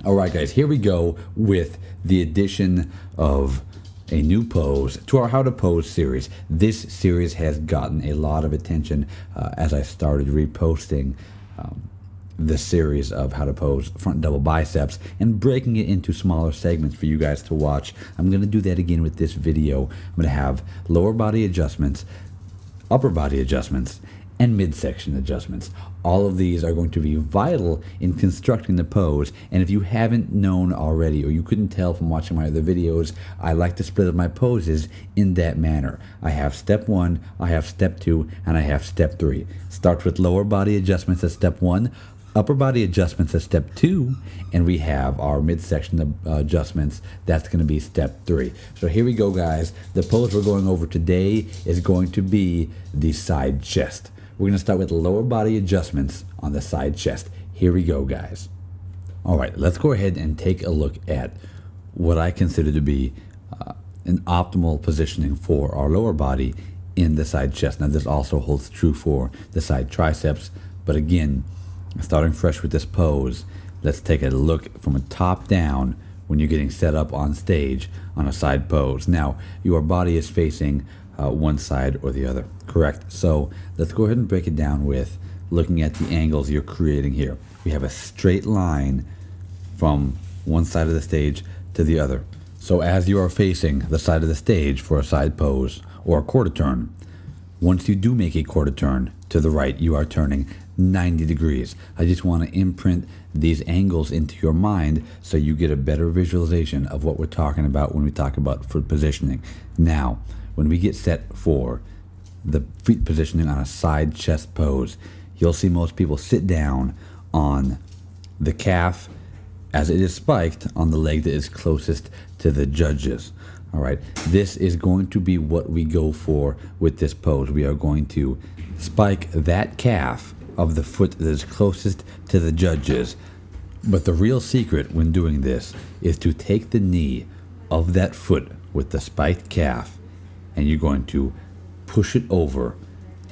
All right, guys, here we go with the addition of a new pose to our How to Pose series. This series has gotten a lot of attention as I started reposting the series of How to Pose front double biceps and breaking it into smaller segments for you guys to watch. I'm going to do that again with this video. I'm going to have lower body adjustments, upper body adjustments, and midsection adjustments. All of these are going to be vital in constructing the pose, and if you haven't known already, or you couldn't tell from watching my other videos, I like to split up my poses in that manner. I have step 1, I have step 2, and I have step 3. Starts with lower body adjustments at step 1, upper body adjustments at step 2, and we have our midsection adjustments. That's going to be step 3. So here we go, guys. The pose we're going over today is going to be the side chest. We're going to start with lower body adjustments on the side chest. Here we go, guys. All right, let's go ahead and take a look at what I consider to be an optimal positioning for our lower body in the side chest. Now, this also holds true for the side triceps, but again, starting fresh with this pose, let's take a look from a top down when you're getting set up on stage on a side pose. Now, your body is facing one side or the other, correct? So let's go ahead and break it down with looking at the angles you're creating here. We have a straight line from one side of the stage to the other. So as you are facing the side of the stage for a side pose or a quarter turn, once you do make a quarter turn to the right, you are turning 90 degrees. I just want to imprint these angles into your mind so you get a better visualization of what we're talking about when we talk about foot positioning. Now, when we get set for the feet positioning on a side chest pose, you'll see most people sit down on the calf as it is spiked on the leg that is closest to the judges. All right, this is going to be what we go for with this pose. We are going to spike that calf of the foot that is closest to the judges. But the real secret when doing this is to take the knee of that foot with the spiked calf, and you're going to push it over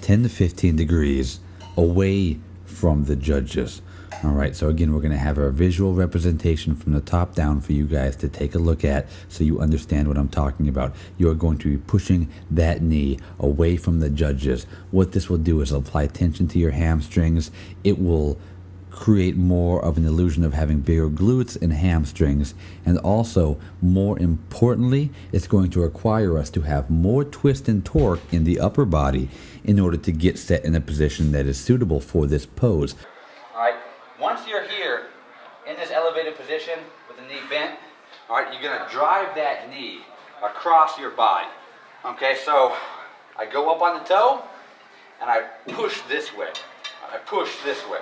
10 to 15 degrees away from the judges. All right, so again, we're going to have our visual representation from the top down for you guys to take a look at so you understand what I'm talking about. You're going to be pushing that knee away from the judges. What this will do is apply tension to your hamstrings. It will create more of an illusion of having bigger glutes and hamstrings, and also, more importantly, it's going to require us to have more twist and torque in the upper body in order to get set in a position that is suitable for this pose. All right, once you're here in this elevated position with the knee bent, all right, you're going to drive that knee across your body. Okay, so I go up on the toe and I push this way. I push this way.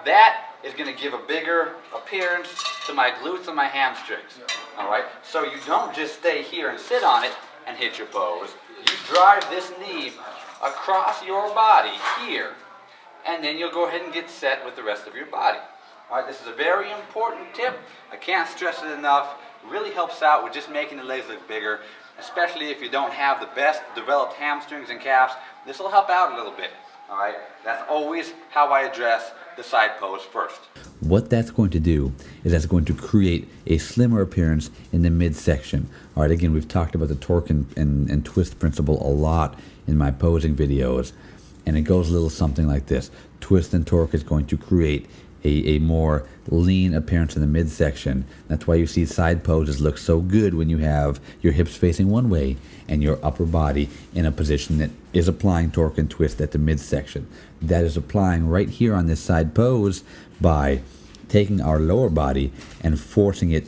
That is going to give a bigger appearance to my glutes and my hamstrings. All right, so you don't just stay here and sit on it and hit your pose. You drive this knee across your body here, and then you'll go ahead and get set with the rest of your body. All right, this is a very important tip. I can't stress it enough. It really helps out with just making the legs look bigger, especially if you don't have the best developed hamstrings and calves. This will help out a little bit. All right, that's always how I address the side pose first. What that's going to do is that's going to create a slimmer appearance in the midsection. All right, again, we've talked about the torque and twist principle a lot in my posing videos, and it goes a little something like this. Twist and torque is going to create a more lean appearance in the midsection. That's why you see side poses look so good when you have your hips facing one way and your upper body in a position that is applying torque and twist at the midsection. That is applying right here on this side pose by taking our lower body and forcing it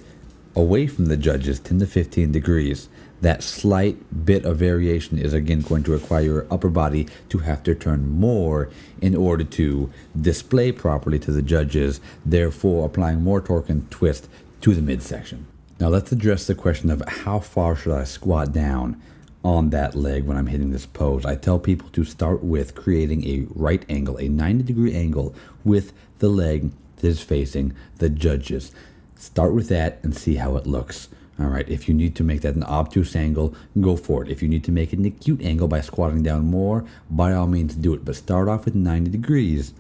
away from the judges 10 to 15 degrees. That slight bit of variation is again going to require your upper body to have to turn more in order to display properly to the judges, therefore applying more torque and twist to the midsection. Now let's address the question of how far should I squat down on that leg when I'm hitting this pose. I tell people to start with creating a right angle, a 90-degree angle with the leg that is facing the judges. Start with that and see how it looks. All right, if you need to make that an obtuse angle, go for it. If you need to make it an acute angle by squatting down more, by all means do it. But start off with 90 degrees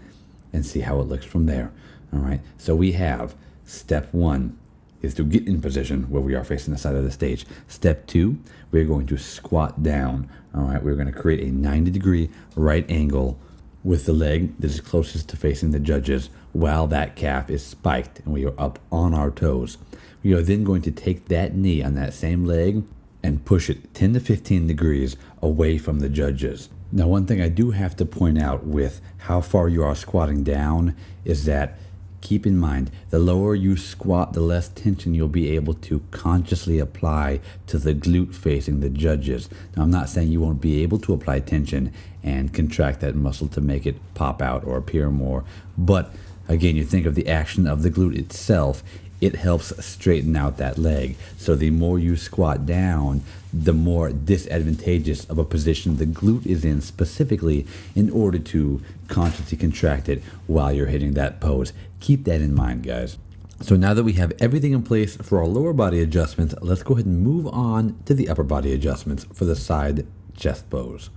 and see how it looks from there. All right, so we have Step 1 is to get in position where we are facing the side of the stage. Step 2, we're going to squat down. All right, we're going to create a 90-degree right angle with the leg that is closest to facing the judges while that calf is spiked and we are up on our toes. We are then going to take that knee on that same leg and push it 10 to 15 degrees away from the judges. Now, one thing I do have to point out with how far you are squatting down is that keep in mind, the lower you squat, the less tension you'll be able to consciously apply to the glute facing the judges. Now, I'm not saying you won't be able to apply tension and contract that muscle to make it pop out or appear more, but again, you think of the action of the glute itself, it helps straighten out that leg. So the more you squat down, the more disadvantageous of a position the glute is in specifically in order to consciously contract it while you're hitting that pose. Keep that in mind, guys. So now that we have everything in place for our lower body adjustments, let's go ahead and move on to the upper body adjustments for the side chest pose.